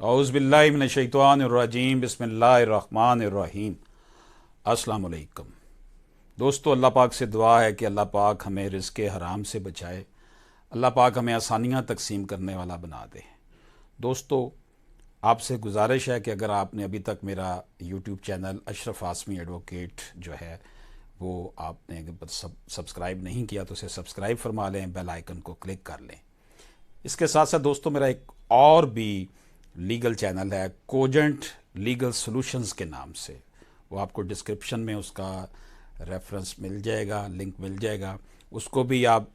औज़ुबिल्लाहि मिनश्शैतानिर्रजीम बिस्मिल्लाहिर्रहमानिर्रहीम। अस्सलाम वालेकुम दोस्तों, अल्लाह पाक से दुआ है कि अल्लाह पाक हमें रिज़्क़े हराम से बचाए, अल्लाह पाक हमें आसानियाँ तकसीम करने वाला बना दे। दोस्तों, आपसे गुजारिश है कि अगर आपने अभी तक मेरा यूट्यूब चैनल अशरफ आसमी एडवोकेट जो है वो आपने अगर सब्सक्राइब नहीं किया तो उसे सब्सक्राइब फरमा लें, बेल आइकन को क्लिक कर लें। इसके साथ साथ दोस्तों, मेरा एक और भी लीगल चैनल है कोजेंट लीगल सॉल्यूशंस के नाम से। वो आपको डिस्क्रिप्शन में उसका रेफरेंस मिल जाएगा, लिंक मिल जाएगा, उसको भी आप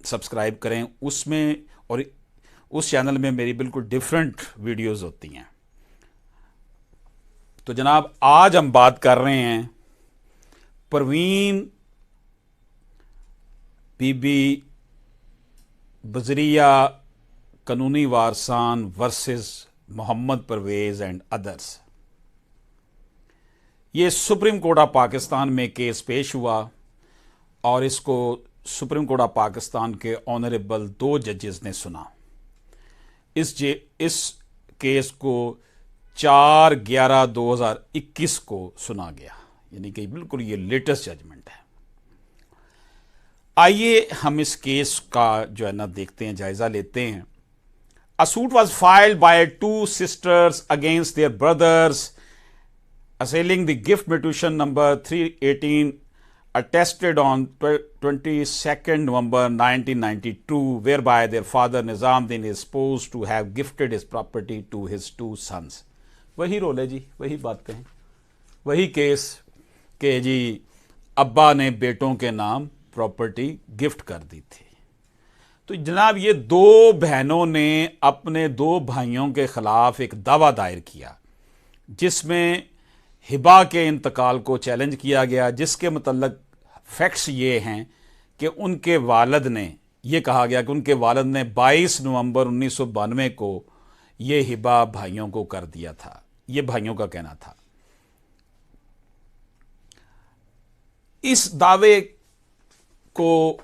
सब्सक्राइब करें। उसमें और उस चैनल में मेरी बिल्कुल डिफरेंट वीडियोस होती हैं। तो जनाब, आज हम बात कर रहे हैं परवीन बीबी बजरिया कानूनी वारसान versus Mohammad Parvez and others. ये सुप्रीम कोर्ट ऑफ पाकिस्तान में केस पेश हुआ और इसको सुप्रीम कोर्ट ऑफ पाकिस्तान के ऑनरेबल 2 जजेस ने सुना। इस केस को 4/11/2021 को सुना गया, यानी कि बिल्कुल ये लेटेस्ट जजमेंट है। आइए हम इस केस का जो है ना देखते हैं, जायजा लेते हैं। A suit was filed by 2 sisters against their brothers, assailing the gift mutation number 318, attested on 22nd November 1992, whereby their father Nizamuddin is supposed to have gifted his property to his 2 sons. वही role है जी, वही बात कहें, वही case के जी अब्बा ने बेटों के नाम प्रॉपर्टी गिफ्ट कर दी थी। तो जनाब, ये 2 बहनों ने अपने 2 भाइयों के खिलाफ एक दावा दायर किया जिसमें हिबा के इंतकाल को चैलेंज किया गया, जिसके मतलब फैक्ट्स ये हैं कि उनके वालिद ने, ये कहा गया कि उनके वालिद ने 22 नवंबर 1992 को ये हिबा भाइयों को कर दिया था। ये भाइयों का कहना था। इस दावे को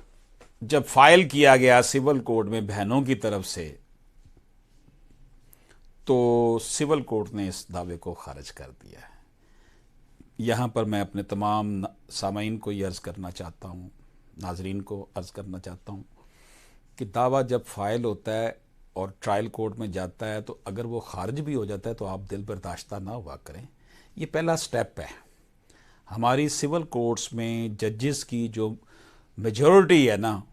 जब फाइल किया गया सिविल कोर्ट में बहनों की तरफ से, तो सिविल कोर्ट ने इस दावे को खारिज कर दिया है। यहाँ पर मैं अपने तमाम सामाईन को ये अर्ज़ करना चाहता हूँ, नाजरीन को अर्ज़ करना चाहता हूँ कि दावा जब फाइल होता है और ट्रायल कोर्ट में जाता है, तो अगर वो खारिज भी हो जाता है तो आप दिल बर्दाश्ता ना हुआ करें। ये पहला स्टेप है। हमारी सिविल कोर्ट्स में जजेस की जो मेजॉरिटी है ना,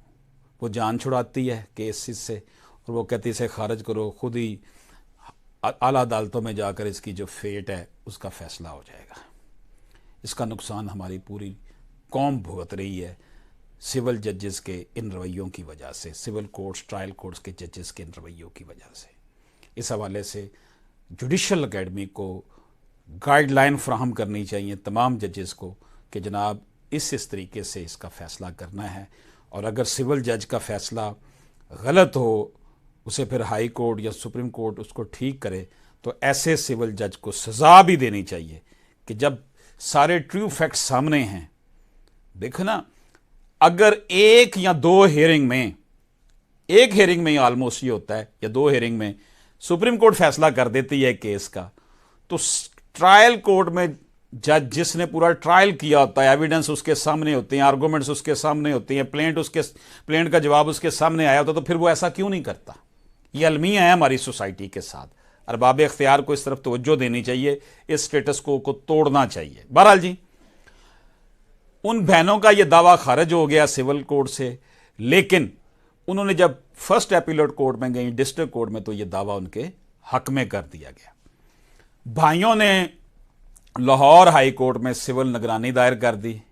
वो जान छुड़ाती है केसेस से और वो कहती है इसे खारिज करो, खुद ही आला अदालतों में जाकर इसकी जो फेट है उसका फैसला हो जाएगा। इसका नुकसान हमारी पूरी कौम भुगत रही है सिविल जजेस के इन रवैयों की वजह से, सिविल कोर्ट्स ट्रायल कोर्ट्स के जजेस के इन रवैयों की वजह से। इस हवाले से जुडिशल अकेडमी को गाइडलाइन फ्राहम करनी चाहिए तमाम जजेस को कि जनाब इस तरीके से इसका फ़ैसला करना है, और अगर सिविल जज का फ़ैसला गलत हो उसे फिर हाई कोर्ट या सुप्रीम कोर्ट उसको ठीक करे, तो ऐसे सिविल जज को सज़ा भी देनी चाहिए कि जब सारे ट्रू फैक्ट्स सामने हैं। देखो ना, अगर एक या दो हेयरिंग में, एक हेयरिंग में ऑलमोस्ट ये होता है या 2 हेयरिंग में सुप्रीम कोर्ट फैसला कर देती है केस का, तो ट्रायल कोर्ट में जज जिसने पूरा ट्रायल किया होता है, एविडेंस उसके सामने होते हैं, आर्गूमेंट्स उसके सामने होते हैं, प्लेंट का जवाब उसके सामने आया होता, तो फिर वो ऐसा क्यों नहीं करता? ये अलमिया है हमारी सोसाइटी के साथ। अरबाब इख्तियार को इस तरफ तवज्जो देनी चाहिए, इस स्टेटस को तोड़ना चाहिए। बहरहाल जी, उन बहनों का ये दावा खारिज हो गया सिविल कोर्ट से, लेकिन उन्होंने जब फर्स्ट एपीलेट कोर्ट में गई, डिस्ट्रिक्ट कोर्ट में, तो ये दावा उनके हक में कर दिया गया। भाइयों ने लाहौर हाई कोर्ट में सिविल निगरानी दायर कर दी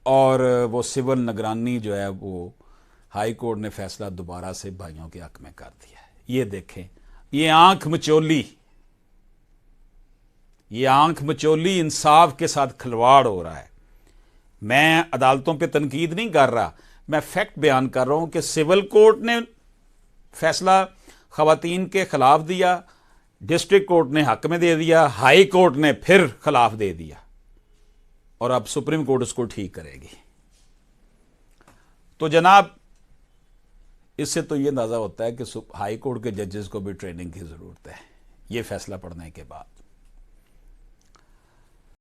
और वो सिविल निगरानी जो है वो हाई कोर्ट ने फैसला दोबारा से भाइयों के हक में कर दिया है। ये देखें, ये आंख मचोली इंसाफ के साथ खिलवाड़ हो रहा है। मैं अदालतों पे तनकीद नहीं कर रहा, मैं फैक्ट बयान कर रहा हूं कि सिविल कोर्ट ने फैसला खवातीन के खिलाफ दिया, डिस्ट्रिक्ट कोर्ट ने हक में दे दिया, हाई कोर्ट ने फिर खिलाफ दे दिया, और अब सुप्रीम कोर्ट उसको ठीक करेगी। तो जनाब, इससे तो ये अंदाज़ा होता है कि हाई कोर्ट के जजेस को भी ट्रेनिंग की ज़रूरत है। ये फैसला पढ़ने के बाद।